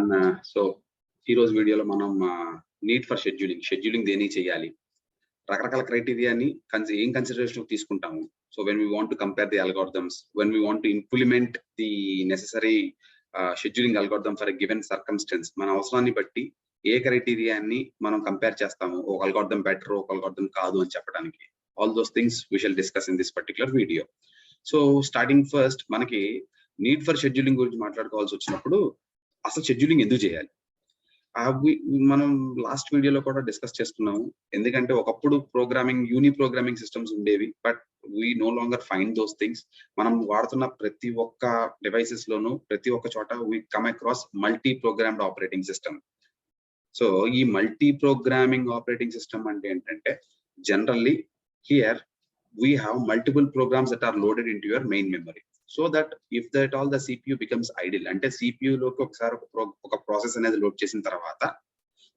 అన్న సో ఈ రోజు వీడియోలో మనం నీడ్ ఫర్ షెడ్యూలింగ్ దేని చేయాలి, రకరకాల క్రైటీరియాని ఏం కన్సిడరేషన్ తీసుకుంటాము. So when we want to compare the algorithms, when we want to implement the necessary scheduling algorithm for a given circumstance, మన అవసరాన్ని బట్టి ఏ క్రైటీరియాని మనం కంపేర్ చేస్తాము, ఒక అల్గోరిథం బెటర్ ఒక అల్గోరిథం కాదు అని చెప్పడానికి. All those things we shall discuss in this particular video. So starting first మనకి నీడ్ ఫర్ షెడ్యూలింగ్ గురించి మాట్లాడుకోవాల్సి వచ్చినప్పుడు అసలు షెడ్యూలింగ్ ఎందుకు చేయాలి మనం లాస్ట్ వీడియోలో కూడా డిస్కస్ చేసుకున్నాము. ఎందుకంటే ఒకప్పుడు యూని ప్రోగ్రామింగ్ సిస్టమ్స్ ఉండేవి, but we know longer find those things. మనం వాడుతున్న ప్రతి ఒక్క డివైసెస్ లోను ప్రతి ఒక్క చోట we come across multi programmed operating system. So ఈ మల్టీ ప్రోగ్రామింగ్ ఆపరేటింగ్ సిస్టమ్ అంటే ఏంటంటే, generally here we have multiple programs that are loaded into your main memory, so that if that all the CPU becomes idle, అంటే CPU లోకి ఒకసారి ఒక process అనేది load చేసిన తర్వాత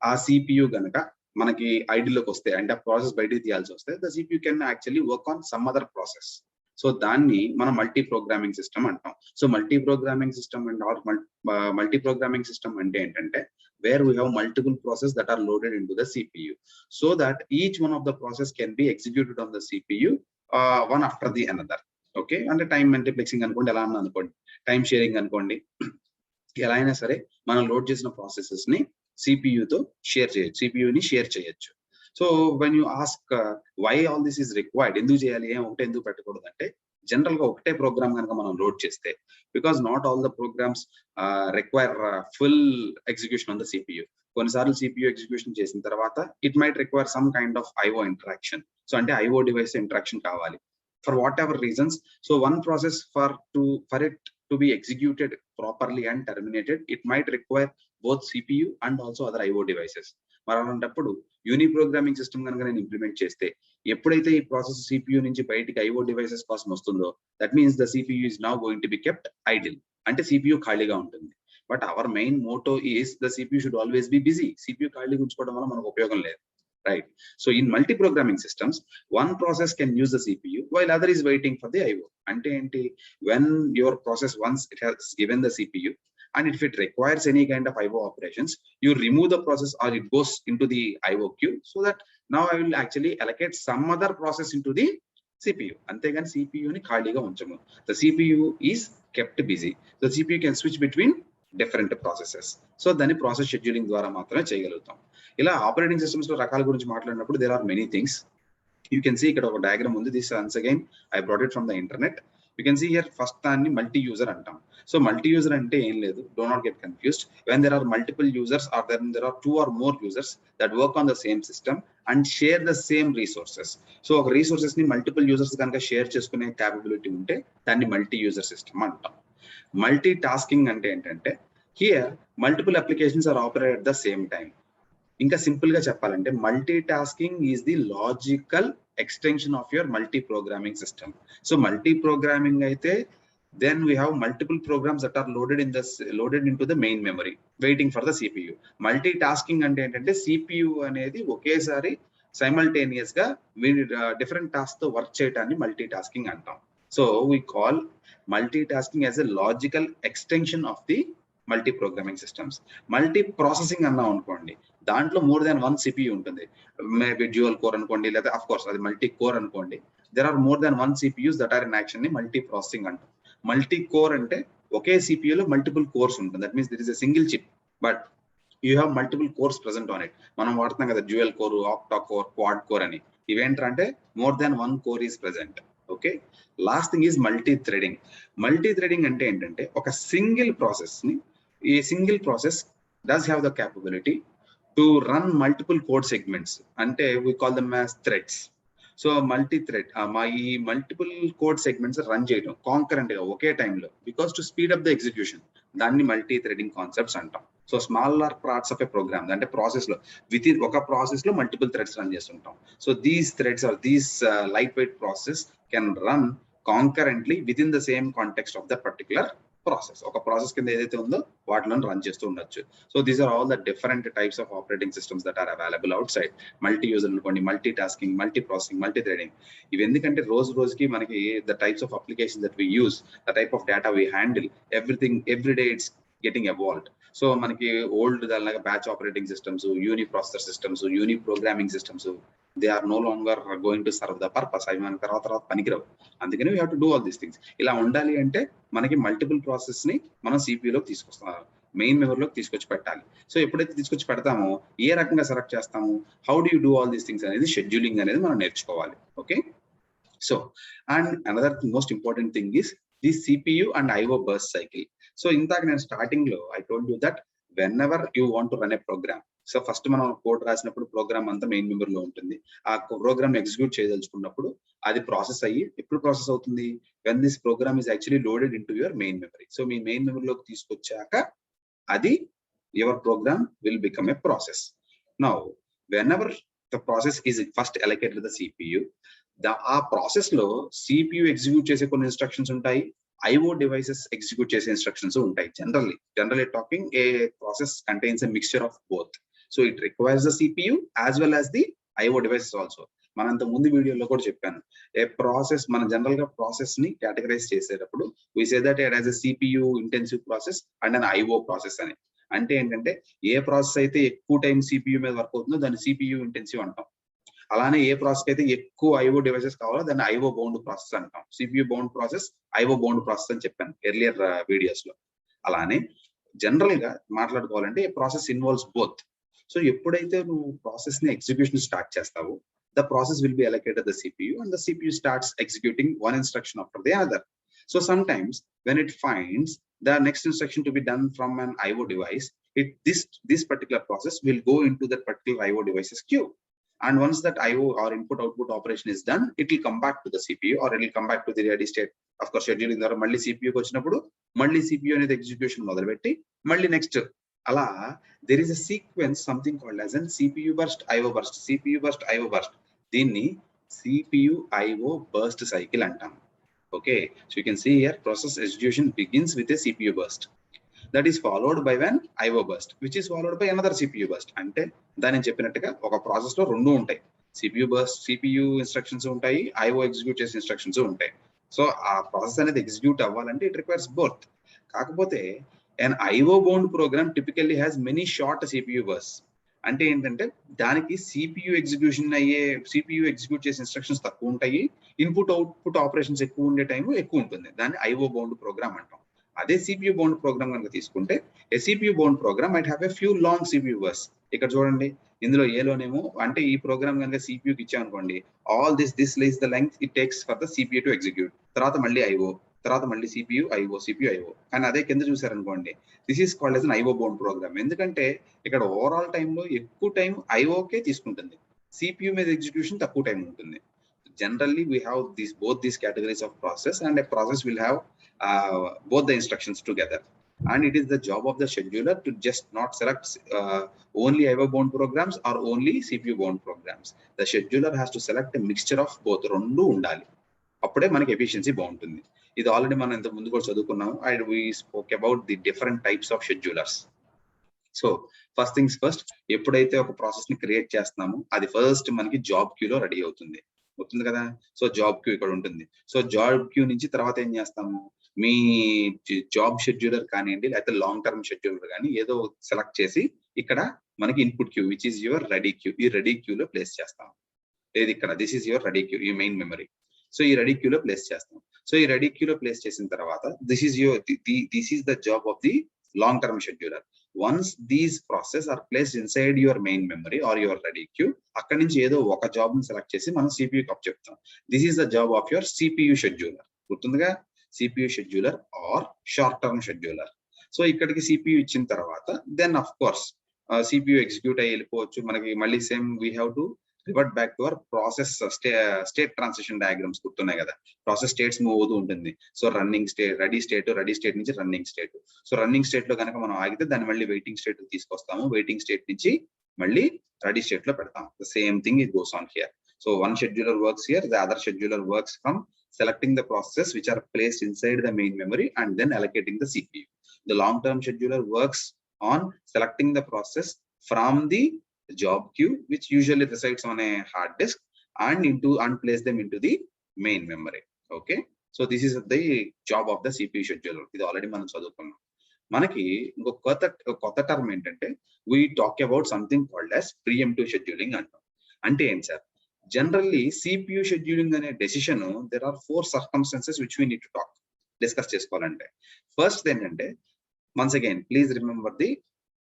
ఆ CPU గనక మనకి ఐడిల్ లోకి వస్తే, అంటే ఆ ప్రాసెస్ బయటికి తీయాల్సి వస్తే, the CPU can actually work on some other process. So దాన్ని మనం మల్టీ ప్రోగ్రామింగ్ సిస్టమ్ అంటాం. So multi programming system and multi programming system అంటే ఏంటంటే, where we have multiple processes that are loaded into the CPU, so that each one of the process can be executed on the CPU one after the another. Okay, అంటే time multiplexing అనుకోండి, ఎలా అన్నా అనుకోండి, time sharing అనుకోండి, ఎలా అయినా సరే మనం లోడ్ చేసిన ప్రాసెసెస్ ని CPU తో షేర్ చేయొచ్చు, CPU ని షేర్ చేయొచ్చు. So when you ask why all this is required, ఎందుకు చేయాలి, ఒకటే ఎందుకు పెట్టకూడదు అంటే, జనరల్ గా ఒకటే ప్రోగ్రామ్ కనుక మనం లోడ్ చేస్తే, because not all the programs require full execution on the CPU. కొన్నిసార్లు CPU ఎగ్జిక్యూషన్ చేసిన తర్వాత it might require some kind of IO interaction. So అంటే IO డివైస్ ఇంటరాక్షన్ కావాలి for whatever reasons. So one process for it to be executed properly and terminated, it might require both CPU and also other IO devices. మరి అలాంటప్పుడు యూని programming system కనుక నేను implement చేస్తే, ఎప్పుడైతే ఈ process CPU నుంచి బయటికి IO డివైసెస్ కోసం వస్తుందో, that means the CPU is now going to be kept idle, అంటే CPU ఖాళీగా ఉంటుంది. But our main motto is the CPU should always be busy. CPU ఖాళీగా ఉంచుకోవడం వల్ల మనకు ఉపయోగం లేదు, right? So in multi programming systems, one process can use the CPU while other is waiting for the IO. Ante enti, when your process once it has given the CPU, and if it requires any kind of IO operations, you remove the process or it goes into the IO queue, so that now I will actually allocate some other process into the CPU. Antegani CPU ni khaliga unchamu. The CPU is kept busy. The CPU can switch between different processes. So దాన్ని process scheduling ద్వారా మాత్రమే చేయగలుగుతాం. ఇలా operating systems లో రకాల గురించి మాట్లాడినప్పుడు there are many things. You can see ఇక్కడ ఒక డయాగ్రామ్ ఉంది. This once again I brought it from the internet. You can see here first దాన్ని మల్టీ యూజర్ అంటాం. సో మల్టీ యూజర్ అంటే ఏం లేదు, do not get confused. When there are multiple users are there are 2 or more users that work on the same system and share the same resources. So ఒక resources ని multiple users కనుక share చేసుకునే capability ఉంటే దాన్ని multi user system అంటాం. Multi tasking అంటే ఏంటంటే, here multiple applications are operate at the same time. ఇంకా సింపుల్ గా చెప్పాలంటే, multi tasking is the logical extension of your multi programming system. So multi programming అయితే then we have multiple programs that are loaded into the main memory waiting for the CPU. Multi tasking అంటే ఏంటంటే, CPU అనేది ఒకేసారి simultaneous గా different task తో work చేయడాన్ని multi tasking అంటాం. So we call multitasking as a logical extension of the multi programming systems. Multi processing అన్నాం అనుకోండి, దాంట్లో మోర్ దాన్ 1 CPU ఉంటుంది. మేబీ డ్యూయల్ కోర్ అనుకోండి, లేదా అఫ్ కోర్స్ అది మల్టీ కోర్ అనుకోండి. There are more than 1 CPUs that are in action ని multi processing అంటాం. మల్టీ కోర్ అంటే ఒకే CPU లో మల్టిపుల్ కోర్స్ ఉంటుంది. That means there is a single chip, but you have multiple cores present on it. మనం వాడుతున్నాం కదా dual core, octa core, quad core అని. ఇవేంటంటే more than 1 core is present. Okay, last thing is multi threading. Multi threading అంటే ఏంటంటే, ఒక single process ని, ఈ single process does have the capability to run multiple code segments, అంటే we call them as threads. So multi thread ఈ multiple code segments run చేయడం concurrent గా ఒకే టైంలో, because to speed up the execution, దాన్ని multi threading concepts అంటాం. So smaller parts of a program, అంటే process లో విత్ ఇన్ ఒక ప్రాసెస్ లో మల్టిపుల్ థ్రెడ్స్ రన్ చేస్తుంటాం. So these threads are these light weight process can run concurrently within the same context of the particular process. ఒక process కింద ఏదైతే ఉందో వాటిలో రన్ చేస్తూ ఉండొచ్చు. So these are all the different types of operating systems that are available outside. Multi user అనుకోండి, multi tasking, multi processing, multi threading. ఇవి ఎందుకంటే రోజుకి మనకి the types of application that we use, the type of data we handle, everything every day it's getting evolved. So మనకి old దానిలాగా batch operating systems, uniprocessor systems, uniprogramming systems, they are no longer going to serve the purpose. అవి మన తర్వాత పనికిరావు. అందుకని we have to do all these things. ఇలా ఉండాలి అంటే మనకి మల్టిపుల్ ప్రాసెస్ ని మనం సిపియూలోకి తీసుకొస్తాం, మెయిన్ మెమరీలోకి తీసుకొచ్చి పెట్టాలి. సో ఎప్పుడైతే తీసుకొచ్చి పెడతామో ఏ రకంగా సెలెక్ట్ చేస్తాము, how do you do all these things అనేది షెడ్యూలింగ్ అనేది మనం నేర్చుకోవాలి. Okay, so and another most important thing is the CPU and IO burst cycle. So ఇందాక నేను స్టార్టింగ్ లో I told you that whenever you want to run a program, so first మనం code రాసినప్పుడు program అంతా main memory లో ఉంటుంది. ఆ programme execute చేయదలుచుకున్నప్పుడు అది ప్రాసెస్ అయ్యి ఎప్పుడు ప్రాసెస్ అవుతుంది, when this program is actually loaded into your main memory. So మీ మెయిన్ మెమరీలోకి తీసుకొచ్చాక అది your program will become a process. Now whenever the process is first allocated the CPU, ఆ process లో CPU execute చేసే కొన్ని instructions ఉంటాయి, IO devices execute చేసే ఇన్స్ట్రక్షన్స్ ఉంటాయి. Generally talking a process contains a mixture of both. So it requires the CPU as well as the IO devices also. మనం అంత ముందు వీడియోలో కూడా చెప్పాను, ఏ ప్రాసెస్ మన జనరల్ గా ప్రాసెస్ ని కేటగరైజ్ చేసేటప్పుడు we say that it as a CPU intensive process and an IO process అని. అంటే ఏంటంటే ఏ ప్రాసెస్ అయితే ఎక్కువ టైం సిపియు మీద వర్క్ అవుతుందో దాన్ని సిపియు ఇంటెన్సివ్ అంటాం. అలానే ఏ ప్రాసెస్ అయితే ఎక్కువ ఐఓ డివైసెస్ కావాలో దాన్ని ఐఓ బౌండ్ ప్రాసెస్ అంటాం. CPU bound process, IO bound process అని చెప్పాను ఎర్లియర్ వీడియోస్ లో. అలానే జనరల్ గా మాట్లాడుకోవాలంటే ప్రాసెస్ ఇన్వాల్వ్స్ బోత్. సో ఎప్పుడైతే నువ్వు ప్రాసెస్ ని ఎగ్జిక్యూషన్ స్టార్ట్ చేస్తావో the process will be allocated the CPU and the CPU starts executing one instruction after the other. So sometimes when it finds the next instruction to be done from an IO device, this particular process will go into that particular IO device's queue. And once that IO or input output operation is done, it will come back to the CPU or it will come back to the ready state. Of course, scheduling ద్వారా మళ్ళీ CPU కి వచ్చినప్పుడు మళ్ళీ CPU అనేది execution మొదలుపెట్టి మళ్ళీ next అలా there is a sequence, something called as an CPU burst, IO burst, CPU burst, IO burst. దీన్ని CPU IO burst cycle అంటాం. Okay, so you can see here process execution begins with a CPU burst that is followed by an IO burst which is followed by another CPU burst. అంటే దాని చెప్పినట్టుగా ఒక process లో రెండు ఉంటాయి, CPU burst, CPU instructions ఉంటాయి, IO execute చేసే instructions ఉంటాయి. సో ఆ ప్రాసెస్ అనేది ఎగ్జిక్యూట్ అవ్వాలంటే ఇట్ రిక్వైర్స్ బోత్. కాకపోతే an IO bound program typically has many short CPU bursts. అంటే ఏంటంటే దానికి సిపియు ఎగ్జిక్యూట్ చేసే ఇన్స్ట్రక్షన్స్ తక్కువ ఉంటాయి, ఇన్పుట్ అవుట్పుట్ ఆపరేషన్స్ ఎక్కువ ఉండే టైం ఎక్కువ ఉంటుంది. దాన్ని ఐఓ బౌండ్ ప్రోగ్రామ్ అంటాం. అదే సిపియు బౌండ్ ప్రోగ్రామ్ కనుక తీసుకుంటే a CPU bound program might have a few long CPU bursts. ఇక్కడ చూడండి, ఇందులో ఏలోనేమో అంటే ఈ ప్రోగ్రామ్ కనుక సిపియుకి ఇచ్చామనుకోండి, all this lies the length it takes for the CPU to execute, తర్వాత మళ్ళీ ఐఓ, తర్వాత మళ్ళీ సిపియు ఐఓ. కానీ అదే కింద చూసారనుకోండి, this is called as an IO bound program. ఎందుకంటే ఇక్కడ ఓవరాల్ టైంలో ఎక్కువ టైం ఐఓకే తీసుకుంటుంది, సిపియు మీద ఎగ్జిక్యూషన్ తక్కువ టైం ఉంటుంది. Generally we have both these categories of process, and a process will have both the instructions together, and it is the job of the scheduler to just not select only IO bound programs or only CPU bound programs. The scheduler has to select a mixture of both. రెండు ఉండాలి, అప్పుడే మనకి efficiency బాగుంటుంది. ఇది already మనం ఇంత ముందు కూడా చదువుకున్నాము, and we spoke about the different types of schedulers. So first things first, ఎప్పుడైతే ఒక ప్రాసెస్ ని క్రియేట్ చేస్తున్నామో అది ఫస్ట్ మనకి జాబ్ క్యూలో రెడీ అవుతుంది కదా. సో జాబ్ క్యూ ఇక్కడ ఉంటుంది. సో జాబ్ క్యూ నుంచి తర్వాత ఏం చేస్తాము, మీ జాబ్ షెడ్యూలర్ కానివ్వండి లేకపోతే లాంగ్ టర్మ్ షెడ్యూలర్ కానీ ఏదో సెలెక్ట్ చేసి ఇక్కడ మనకి input queue which is your ready queue, ఈ రెడీ క్యూలో ప్లేస్ చేస్తాం. ఏది ఇక్కడ this is your ready queue, ఈ మెయిన్ మెమరీ. సో ఈ రెడీ క్యూలో ప్లేస్ చేస్తాం. సో ఈ రెడీ క్యూలో ప్లేస్ చేసిన తర్వాత this is the job of the long term scheduler. Once these processes are placed inside your main memory or your ready queue, అక్కడి నుంచి ఏదో ఒక జాబ్ ని సెలెక్ట్ చేసి మనం CPU కి అప్ చెప్తాం. This is the job of your CPU scheduler. గుర్తుందిగా, CPU scheduler are short term scheduler. So ఇక్కడికి CPU ఇచ్చిన తర్వాత then of course CPU execute అయ్యి వెళ్ళిపోవచ్చు. మనకి మళ్ళీ same we have to revert back to our process state transition diagrams గుర్తున్నాయి కదా, ప్రాసెస్ స్టేట్స్ మూవ్ అవుతూ ఉంటుంది. సో రన్నింగ్ స్టేట్, రెడీ స్టేట్ నుంచి running state. So running state లో కనుక మనం ఆగితే దాన్ని మళ్ళీ వెయిటింగ్ స్టేట్ తీసుకొస్తాము, వెయిటింగ్ స్టేట్ నుంచి మళ్ళీ రెడీ స్టేట్ లో పెడతాం. The same thing it goes on here. So one scheduler works here, the other scheduler works from selecting the processes which are placed inside the main memory and then allocating the CPU. The long term scheduler works on selecting the process from the job queue which usually resides on a hard disk and place them into the main memory. Okay, so this is the job of the CPU scheduler. ఇది already మనం చదువుకున్నాం. మనకి ఇంకొక కొత్త term ఏంటంటే we talk about something called as preemptive scheduling అంటాం. అంటే ఏంటి సార్? జనరల్లీ CPU షెడ్యూలింగ్ అనే decision there are 4 circumstances which we need to discuss చేసుకోవాలంటే. ఫస్ట్ ఏంటంటే once again please remember the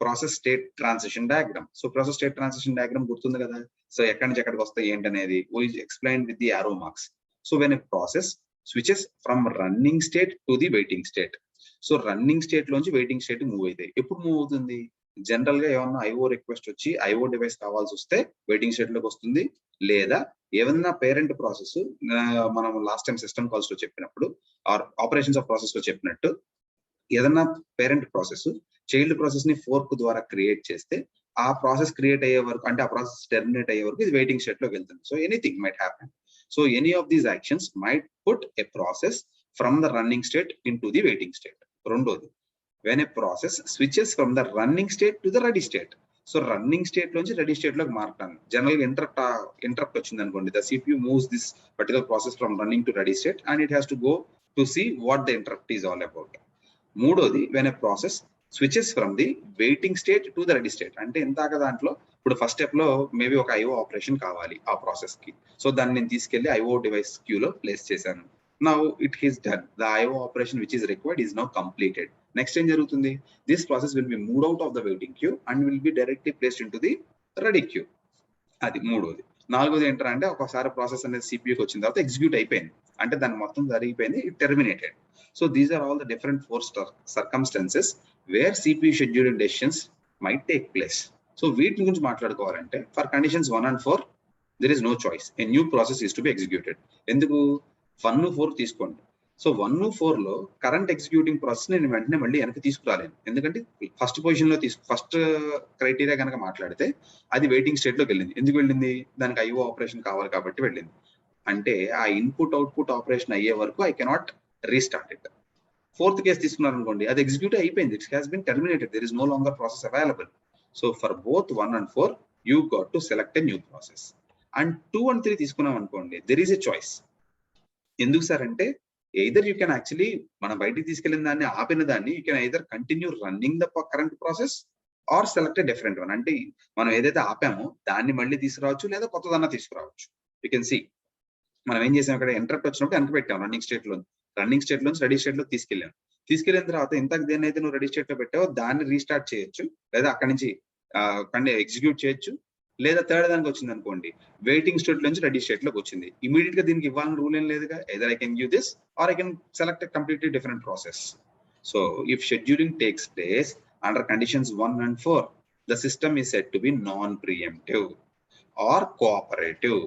process state transition diagram. So process state transition diagram గుర్తుంది కదా? So ఎక్కడి నుంచి ఎక్కడికి వస్తాయి ఏంటనేది we explain with the arrow marks. So when a process switches from running state to the waiting state. So running state లోంచి waiting state move అవుతాయి. ఎప్పుడు మూవ్ అవుతుంది? జనరల్ గా ఏమన్నా IO రిక్వెస్ట్ వచ్చి IO డివైస్ కావాల్సి వస్తే వెయిటింగ్ స్టేట్ లోకి వస్తుంది. లేదా ఏమన్నా పేరెంట్ ప్రాసెస్ మనం లాస్ట్ టైం సిస్టమ్ కాల్స్ లో చెప్పినప్పుడు ఆర్ ఆపరేషన్స్ ఆఫ్ ప్రాసెస్ లో చెప్పినట్టు ఏదన్నా పేరెంట్ ప్రాసెస్ చైల్డ్ ప్రాసెస్ ని ఫోర్క్ ద్వారా క్రియేట్ చేస్తే ఆ ప్రాసెస్ క్రియేట్ అయ్యే వరకు, అంటే ఆ ప్రాసెస్ టెర్మినేట్ అయ్యే వరకు ఇది వెయిటింగ్ స్టేట్ లోకి వెళ్తుంది. So anything might happen. So any of these actions might put a process from the running state into the waiting state. రెండోది, when a process switches from the running state to the ready state. So running state నుంచి ready state లోకి మారుతాను. General గా interrupt వచ్చింది అనుకోండి, the CPU moves this particular process from running to ready state and it has to go to see what the interrupt is all about. మూడోది, when a process switches from the waiting state to the ready state. అంటే ఇందాక దాంట్లో ఇప్పుడు first step లో maybe ఒక IO operation కావాలి ఆ process కి. సో దాన్ని నేను తీసుకెళ్లి IO డివైస్ క్యూ లో ప్లేస్ చేశాను. Now it is done. The IO operation which is required is now completed. Next ఏం జరుగుతుంది? This process will be move out of the waiting Q and will be directly placed into the ready queue. అది మూడోది. నాలుగోది ఏంటంటే ఒకసారి process అనేది CPUకి వచ్చిన తర్వాత ఎగ్జిక్యూట్ అయిపోయింది, అంటే దాన్ని మొత్తం జరిగిపోయింది, it terminated. So these are all the different 4 circumstances where CPU scheduling decisions might take place. So వీటి గురించి మాట్లాడుకోవాలంటే for conditions 1 and 4 there is no choice. A new process is to be executed. ఎందుకు? 1, 4 తీసుకోండి. So 1, 4 లో current executing process నేను వెంటనే మళ్ళీ వెనక్కి తీసుకురాలేను. ఎందుకంటే ఫస్ట్ పొజిషన్ లో ఫస్ట్ క్రైటీరియా కనుక మాట్లాడితే అది వెయిటింగ్ స్టేట్ లోకి వెళ్ళింది. ఎందుకు వెళ్ళింది? దానికి IO ఆపరేషన్ కావాలి కాబట్టి వెళ్ళింది. అంటే ఆ ఇన్పుట్ అవుట్పుట్ ఆపరేషన్ అయ్యే వరకు I cannot restart it. Fourth case తీసుకున్నారు అనుకోండి, అది ఎగ్జిక్యూట్ అయిపోయింది, it has been terminated, there is no longer process available. So for both 1 and 4 you got to select a new process. And 2 and 3 తీసుకున్నాం అనుకోండి, there is a choice. ఎందుకు sir అంటే either you can actually మనం బయటికి తీసుకెళ్లిన దాన్ని ఆపిన దాన్ని you can either continue running the current process are select a different one. అంటే మనం ఏదైతే ఆపామో దాన్ని మళ్ళీ తీసుకురావచ్చు, లేదా కొత్తదన్నా తీసుకురావచ్చు. యూ కెన్ సీ మనం ఏం చేసాం, ఇక్కడ ఇంటరప్ట్ వచ్చినప్పుడు వెనక పెట్టాం రన్నింగ్ స్టేట్ నుంచి రెడీ స్టేట్ లో తీసుకెళ్ళిన తర్వాత ఇంతకు దేని అయితే నువ్వు రెడీ స్టేట్ లో పెట్టావో దాన్ని రీస్టార్ట్ చేయొచ్చు, లేదా అక్కడి నుంచి ఎగ్జిక్యూట్ చేయొచ్చు, లేదా థర్డ్ దానికి వచ్చింది అనుకోండి వెయిటింగ్ స్టేట్ నుంచి రెడీ స్టేట్ లోకి వచ్చింది, ఇమీడియట్ గా దీనికి ఇవ్వాలని రూల్ ఏం లేదుగా. Either I can give this or I can select a completely different process. So if scheduling takes place under conditions 1 and 4 the system is said to be non-preemptive or cooperative.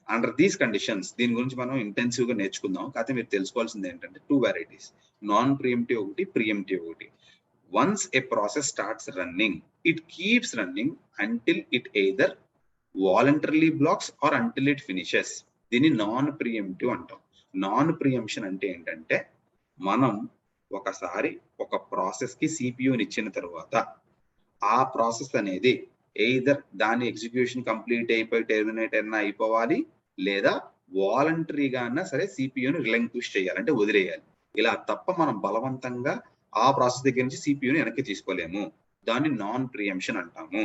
Under these conditions, దీని గురించి మనం intensive గా నేర్చుకుందాం. కాకపోతే మీరు తెలుసుకోవాల్సింది ఏంటంటే 2 varieties, non ప్రియంటివ్ ఒకటి, ప్రియంటివ్ ఒకటి. Once a process starts running, it keeps running until it either voluntarily blocks or until it finishes. దీన్ని నాన్ ప్రియంటివ్ అంటాం. నాన్ ప్రియంప్షన్ అంటే ఏంటంటే మనం ఒకసారి ఒక ప్రాసెస్ కి సిపియూని ఇచ్చిన తర్వాత ఆ ప్రాసెస్ అనేది ఎయిదర్ దాని ఎగ్జిక్యూషన్ కంప్లీట్ అయిపోయి టెర్మినేట్ అయినా అయిపోవాలి, లేదా వాలంటరీగా అన్నా సరే సిపియూని రిలంక్విష్ చేయాలి, అంటే వదిలేయాలి. ఇలా తప్ప మనం బలవంతంగా ఆ ప్రాసెస్ దగ్గర నుంచి సిపియూని వెనక్కి తీసుకోలేము. దాన్ని నాన్ ప్రియంప్షన్ అంటాము.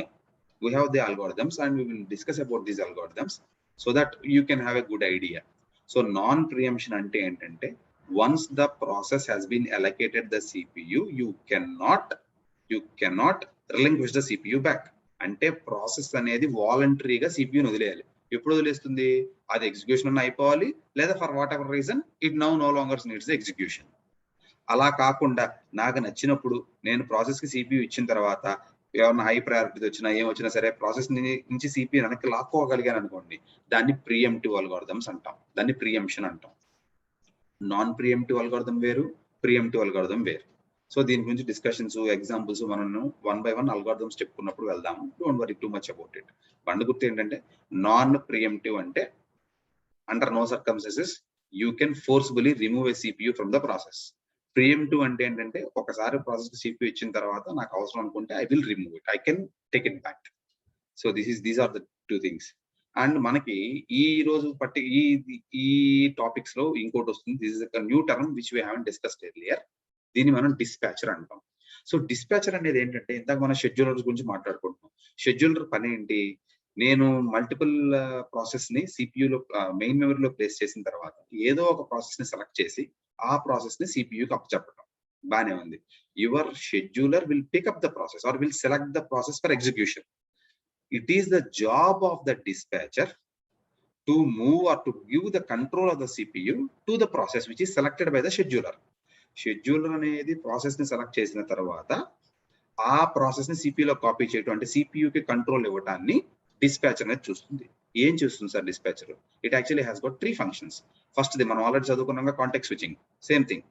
We have the algorithms and we will discuss about these algorithms so that you can have a good idea. So non-preemption ante entante once the process has been allocated the CPU, you cannot relinquish the CPU back. అంటే process అనేది వాలంటరీగా సిపియూని వదిలేయాలి. ఎప్పుడు వదిలేస్తుంది? అది execution అన్న అయిపోవాలి, లేదా for whatever reason it now no longer needs the execution. అలా కాకుండా నాకు నచ్చినప్పుడు నేను ప్రాసెస్ కి సిపియూ ఇచ్చిన తర్వాత ఏమన్నా హై ప్రయారిటీ వచ్చినా ఏమొచ్చినా సరే ప్రాసెస్ నుంచి సిపియూ వెనక్కి లాక్కోగలిగాను అనుకోండి, దాన్ని ప్రియంప్టివ్ అల్గోరిథమ్స్ అంటాం, దాన్ని ప్రియంప్షన్ అంటాం. నాన్ ప్రియంప్టివ్ అల్గోరిథం వేరు, ప్రియంప్టివ్ అల్గోరిథం వేరు. సో దీని గురించి డిస్కషన్స్, ఎగ్జాంపుల్స్ మనం 1 by 1 అల్గోరిథమ్స్ చెప్పుకున్నప్పుడు వెళ్దాము. Don't worry too much about it. బండి గుర్తు ఏంటంటే నాన్ ప్రియంప్టివ్ అంటే under no circumstances you can forcefully remove a CPU from the process. Preemptive అంటే ఏంటంటే ఒకసారి ప్రాసెస్ కి సిపియూ ఇచ్చిన తర్వాత నాకు అవసరం అనుకుంటే I will remove it, I can take it back. So these are the 2 things. And మనకి ఈ రోజు ఈ టాపిక్స్ లో ఇంకోటి వస్తుంది. This is new term which we haven't discussed earlier. దీన్ని మనం డిస్పాచర్ అంటాం. సో డిస్పాచర్ అనేది ఏంటంటే, ఇందాక మనం షెడ్యూలర్స్ గురించి మాట్లాడుకుంటున్నాం. షెడ్యూలర్ పని ఏంటి? నేను మల్టిపుల్ ప్రాసెస్ ని సిపియూలో మెయిన్ మెమరీలో ప్లేస్ చేసిన తర్వాత ఏదో ఒక ప్రాసెస్ ని సెలెక్ట్ చేసి ఆ ప్రాసెస్ ని సిపియూకి అప్పచెప్పడం బానే ఉంది. Your scheduler will pick up the process or will select the process for execution. It is the job of the dispatcher to move or to give the control of the CPU to the process which is selected by the scheduler. Scheduler అనేది process ని select చేసిన తర్వాత ఆ process ని CPU లో copy చేయడం, అంటే CPU కి కంట్రోల్ ఇవ్వడాన్ని డిస్పాచర్ అనేది చూస్తుంది. ఏం చూస్తుంది sir dispatcher? It actually has goat 3 functions. First the మనం ఆల్రెడీ చదువుకున్నాం, context switching. Same thing,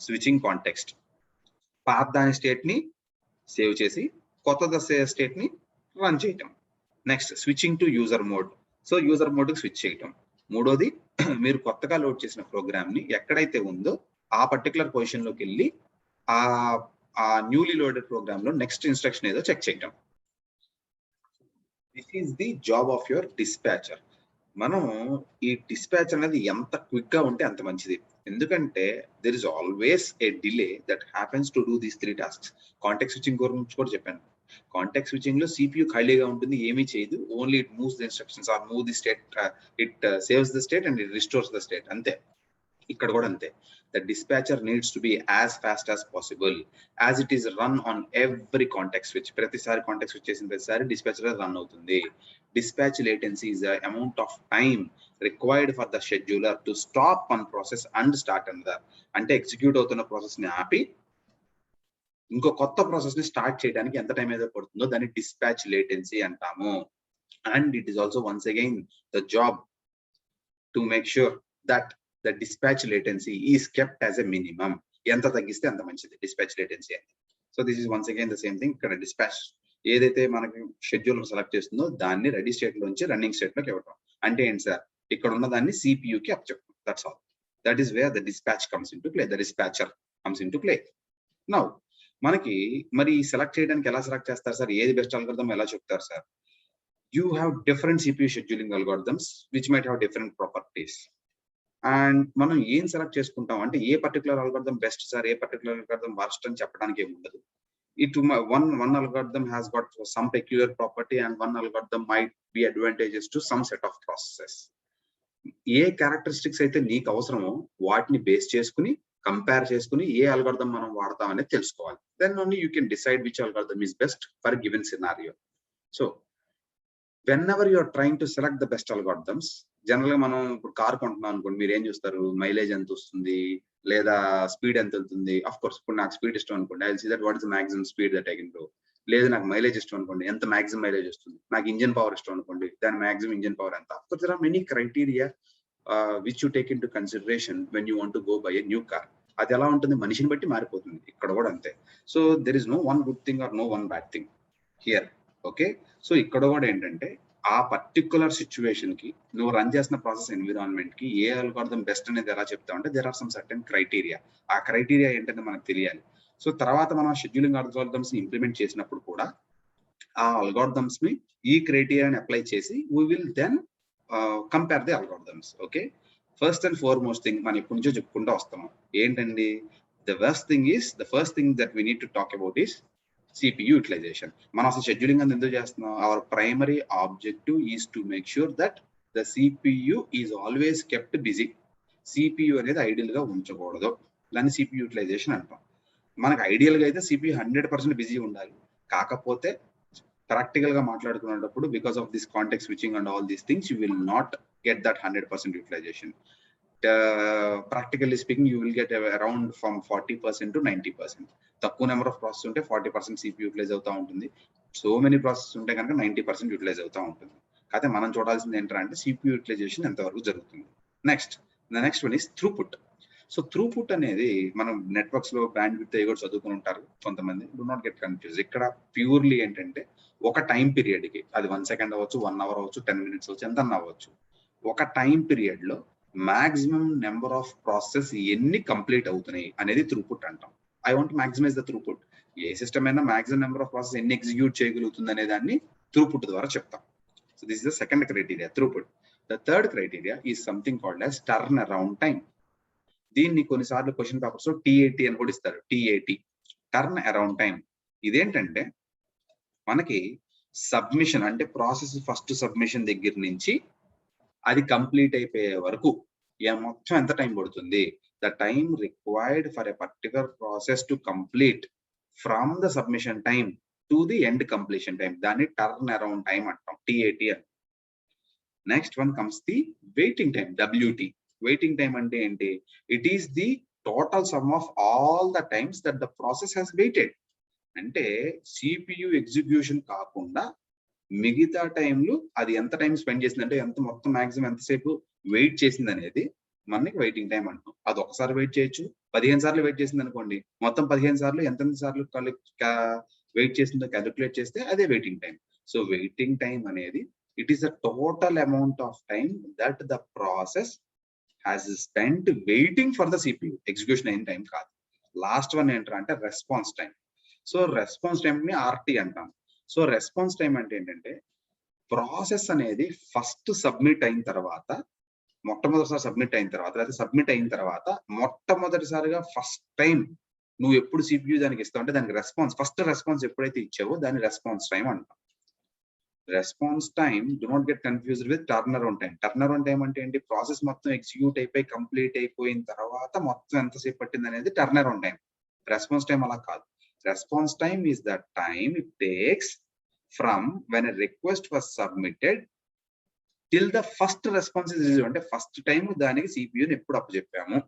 switching context. పాత దాని స్టేట్ ని సేవ్ చేసి కొత్త స్టేట్ ని రన్ చేయటం. Next switching to user mode. So user mode కి స్విచ్ చేయటం. మూడోది, మీరు కొత్తగా లోడ్ చేసిన ప్రోగ్రామ్ ని ఎక్కడైతే ఉందో ఆ పర్టికులర్ పొజిషన్ లోకి వెళ్ళి ఆ న్యూలీ లోడెడ్ ప్రోగ్రామ్ లో నెక్స్ట్ ఇన్స్ట్రక్షన్ ఏదో చెక్ చేయటం. This is the job of your dispatcher. మనం ఈ డిస్పాచ్ అనేది ఎంత క్విక్ గా ఉంటే అంత మంచిది. ఎందుకంటే there is always a delay that happens to do these 3 tasks. Context switching గురించి కూడా చెప్పాను. కాంటెక్స్ట్ స్విచ్చింగ్ లో CPU ఖాళీగా ఉంటుంది, ఏమీ చేయదు. Only it moves the instructions or move the state, it saves the state and it restores the state. అంతే. ఇక్కడ కూడా అంతే. The dispatcher needs to be as fast as possible as it is run on every context switch. ప్రతిసారి context switch చేసిన ప్రతిసారి dispatcher run అవుతుంది. Dispatch latency is the amount of time required for the scheduler to stop one process and start another. అంటే execute అవుతున్న process ని ఆపి ఇంకో కొత్త ప్రాసెస్ ని స్టార్ట్ చేయడానికి ఎంత టైం అయితే పడుతుందో దాన్ని డిస్పాచ్ లేటెన్సీ అంటాము. And it is also once again the job to make sure that the dispatch latency is kept as a minimum. ఎంత తగ్గిస్తే అంత మంచిది డిస్పాచ్ లేటెన్సీ అని. So this is once again the same thing. ఇక్కడ dispatch ఏదైతే మనకి scheduler select చేస్తుందో దాన్ని రెడీ స్టేట్ లోంచి రన్నింగ్ స్టేట్ లోకి ఇవ్వడం. అంటే ఏంటి సార్? ఇక్కడ ఉన్న దాన్ని CPU కి అప్పచెప్పడం. That's all. That is where the dispatch comes in to play. The dispatcher comes in to play. Now మనకి మరి సెలెక్ట్ చేయడానికి ఎలా సెలెక్ట్ చేస్తారు సార్? ఏది బెస్ట్ అల్గోరిథం ఎలా చెప్తారు sir? You have different CPU scheduling algorithms which might have different properties. And మనం ఏం సెలెక్ట్ చేసుకుంటాం అంటే ఏ పర్టికులర్ అల్గోరిథం బెస్ట్ సార్, ఏ పర్టికులర్ అల్గోరిథం వర్స్ట్ అని చెప్పడానికి ఏమి ఉండదు. It one algorithm has got some peculiar property and one algorithm might be advantageous to some set of processes. A characteristics అయితే నీకు అవసరమో వాటిని బేస్ చేసుకుని కంపేర్ చేసుకుని ఏ అల్గోరిథం మనం వాడతాం అనేది తెలుసుకోవాలి. Then only you can decide which algorithm is best for given scenario. So whenever you are trying to select the best algorithms, general గా మనం ఇప్పుడు కార్ కొంటున్నాం అనుకోండి, మీరు ఏం చూస్తారు? మైలేజ్ ఎంత వస్తుంది లేదా స్పీడ్ ఎంత వెళ్తుంది. అఫ్ కోర్స్ ఇప్పుడు నాకు స్పీడ్ ఇష్టం అనుకోండి, I will see that what is the maximum speed that I can go. లేదు నాకు మైలేజ్ ఇష్టం అనుకోండి, ఎంత మాక్సిమం మైలేజ్ వస్తుంది. నాకు ఇంజిన్ పవర్ ఇష్టం అనుకోండి, దాని మాక్సిమం ఇంజిన్ పవర్ ఎంత. Of course there are many criteria which you take into consideration when you want to go by a new car. అది ఎలా ఉంటుంది? మనిషిని బట్టి మారిపోతుంది. ఇక్కడ కూడా అంతే. So there is no one good thing or no one bad thing here. Okay, so ఇక్కడ కూడా ఏంటంటే ఆ పర్టికులర్ సిచ్యువేషన్ కి నువ్వు రన్ చేసిన ప్రాసెస్ ఎన్విరాన్మెంట్ కి ఏ అల్గోరిథం బెస్ట్ అనేది ఎలా చెప్తావు అంటే there are some certain criteria. ఆ క్రైటీరియా ఏంటంటే మనకు తెలియాలి. సో తర్వాత మనం షెడ్యూలింగ్ అల్గోరిథమ్స్ ని ఇంప్లిమెంట్ చేసినప్పుడు కూడా ఆ అల్గోరిథమ్స్ ని ఈ క్రైటీరియాని అప్లై చేసి we will then compare the algorithms. Okay, first and foremost thing మనం ఇప్పటి నుంచో చెప్పుకుంటూ వస్తాము ఏంటండి? The first thing that we need to talk about is CPU utilization. మనం అసలు షెడ్యూలింగ్ అనేది ఎందుకు చేస్తున్నాం? Our primary objective is to make sure that the CPU is always kept busy. CPU అనేది ఐడియల్ గా ఉంచకూడదు, దాన్ని CPU యూటిలైజేషన్ అంటాం. మనకు ఐడియల్ గా అయితే CPU 100% బిజీ ఉండాలి. కాకపోతే ప్రాక్టికల్ గా మాట్లాడుకునేటప్పుడు because of this context switching and all these things you will not get that 100% utilization. Practically speaking, you will get around from 40% to 90%. తక్కువ నెంబర్ ఆఫ్ ప్రాసెస్ ఉంటే 40% CPU యూటిలైజ్ అవుతా ఉంటుంది. So many process ఉంటే కనుక 90% utilise అవుతా ఉంటుంది. కాకపోతే మనం చూడాల్సింది ఏంటంటే CPU యూటిలైజేషన్ ఎంతవరకు జరుగుతుంది. The next one is throughput. So throughput అనేది మనం నెట్వర్క్స్ లో బ్యాండ్ విడ్త్ కూడా చదువుకుని ఉంటారు కొంతమంది. Do not get confuse. ఇక్కడ ప్యూర్లీ ఏంటంటే ఒక టైం పీరియడ్ కి, అది 1 సెకండ్ అవ్వచ్చు, 1 అవర్ అవ్వచ్చు, 10 మినిట్స్ అవ్వచ్చు, ఎంత అవ్వచ్చు, ఒక టైం పీరియడ్ లో మాక్సిమం నెంబర్ ఆఫ్ ప్రాసెస్ ఎన్ని కంప్లీట్ అవుతున్నాయి అనేది థ్రూపుట్ అంటాం. I want maximize the throughput. ఏ సిస్టమ్ అయినా మాక్సిమం నెంబర్ ఆఫ్ ప్రాసెస్ ఎన్ని ఎగ్జిక్యూట్ చేయగలుగుతుంది అనే దాన్ని థ్రూపుట్ ద్వారా చెప్తాం. So this is the second criteria, throughput. The third criteria is something called as turn around time. దీన్ని కొన్నిసార్లు క్వశ్చన్ పేపర్స్ లో TAT అని కూడా ఇస్తారు. TAT, turn around time. ఇదేంటంటే మనకి సబ్మిషన్ అంటే ప్రాసెస్ ఫస్ట్ సబ్మిషన్ దగ్గర నుంచి అది కంప్లీట్ అయిపోయే వరకు మొత్తం ఎంత టైం పడుతుంది, the time required for a particular process to complete from the submission time to the end completion time, దాన్ని టర్న్ అరౌండ్ టైం అంటాం, TAT అని. Next one comes the waiting time, WT. Waiting time అంటే ఏంటి? It is the total sum of all the times that the process has waited. అంటే CPU execution కాకుండా మిగతా టైంలు అది ఎంత టైం స్పెండ్ చేసింది, అంటే ఎంత మొత్తం మాక్సిమం ఎంతసేపు వెయిట్ చేసింది అనేది మనకి వెయిటింగ్ టైం అంటాం. అది ఒకసారి వెయిట్ చేయొచ్చు, 15 సార్లు వెయిట్ చేసింది అనుకోండి, మొత్తం 15 సార్లు ఎంతెంత సార్లు వెయిట్ చేసిందో క్యాలిక్యులేట్ చేస్తే అదే waiting time. So waiting time అనేది it is the total amount of time that the process has spent waiting for the CPU. Execution అయిన టైం కాదు. లాస్ట్ వన్ ఏంటంటే response time. So response time ని RT అంటాం. So response time అంటే ఏంటంటే process అనేది first submit అయిన తర్వాత, మొట్టమొదటిసారి సబ్మిట్ అయిన తర్వాత, లేదా సబ్మిట్ అయిన తర్వాత మొట్టమొదటిసారిగా ఫస్ట్ టైం నువ్వు ఎప్పుడు CPU దానికి ఇస్తావు అంటే దానికి రెస్పాన్స్, ఫస్ట్ రెస్పాన్స్ ఎప్పుడైతే ఇచ్చావో దాన్ని రెస్పాన్స్ టైం అంటాం. Response time do not get confused with turn around time. Turn around time అంటే ఏంటి? ప్రాసెస్ మొత్తం ఎగ్జిక్యూట్ అయిపోయి కంప్లీట్ అయిపోయిన తర్వాత మొత్తం ఎంతసేపు పట్టింది అనేది turn around time. Response time అలా కాదు. Response time is the time it takes from when a request was submitted till the first response is received. అంటే ఫస్ట్ టైం దానికి CPUని ఎప్పుడు అప్పచెప్పాము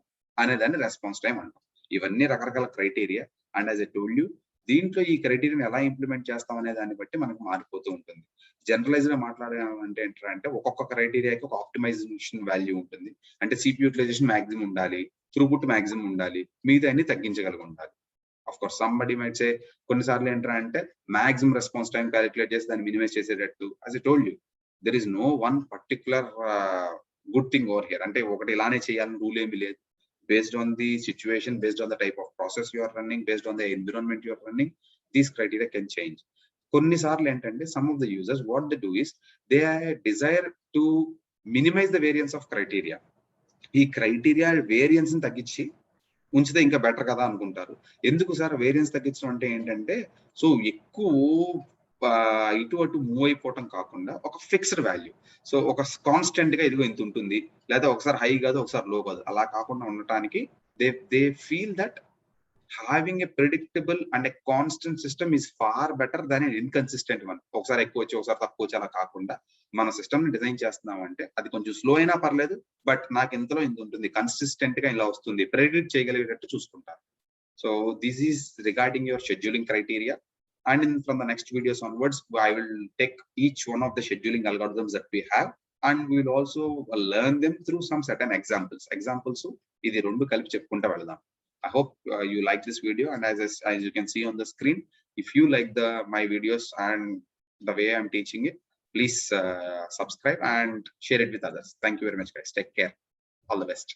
అనే దాన్ని రెస్పాన్స్ టైం అంటాం. ఇవన్నీ రకరకాల criteria. And as I told you, దీంట్లో ఈ క్రైటీరియాని ఎలా ఇంప్లిమెంట్ చేస్తాం అనే దాన్ని బట్టి మనకు మారిపోతూ ఉంటుంది. జనరలైజ్ గా మాట్లాడాలంటే ఏంటంటే ఒక్కొక్క క్రైటీరియాకి ఒక ఆప్టిమైజేషన్ వాల్యూ ఉంటుంది. అంటే CPU యూటిలైజేషన్ మాక్సిమం ఉండాలి, త్రూపుట్ మాక్సిమం ఉండాలి, మిగతా అన్ని తగ్గించగలిగి ఉండాలి. Of course somebody might say కొన్నిసార్లు ఏంటంటే మాక్సిమం రెస్పాన్స్ టైం క్యాలిక్యులేట్ చేసి దాన్ని మినిమైజ్ చేసేటట్టు. As I told you, there is no one particular good thing over here. అంటే ఒకటి ఇలానే చేయాలని రూల్ ఏమి లేదు. Based on the situation, based on the type of process you are running, based on the environment you are running, these criteria can change. కొన్నిసార్లు ఏంటంటే some of the users what they do is they desire to minimize the variance of criteria. ఈ criteria variance ని తగ్గించి ఉంచితే ఇంకా better కదా అనుకుంటారు. ఎందుకు సార్ వేరియన్స్ తగ్గించడం అంటే ఏంటంటే, సో ఎక్కువ ఇటు అటు మూవ్ అయిపోవటం కాకుండా ఒక ఫిక్స్డ్ వాల్యూ, సో ఒక కాన్స్టెంట్ గా ఇదిగో ఇంత ఉంటుంది, లేదా ఒకసారి హై కాదు ఒకసారి లో కాదు, అలా కాకుండా ఉండటానికి they feel that having a predictable and a constant system is far better than inconsistent one. ఒకసారి ఎక్కువ వచ్చి ఒకసారి తక్కువ వచ్చి అలా కాకుండా మన సిస్టమ్ ని డిజైన్ చేస్తున్నాం అంటే అది కొంచెం స్లో అయినా పర్లేదు, బట్ నాకు ఇంతలో ఇంత ఉంటుంది, కన్సిస్టెంట్ గా ఇలా వస్తుంది, ప్రెడిక్ట్ చేయగలిగేటట్టు చూసుకుంటారు. So this is regarding your scheduling criteria. And from the next videos onwards, I will take each one of the scheduling algorithms that we have, and we will also learn them through some certain examples. Idi rendu kalipi cheppukunta veldam. I hope you like this video, and as you can see on the screen, if you like my videos and the way I'm teaching it, please subscribe and share it with others. Thank you very much, guys. Take care. All the best.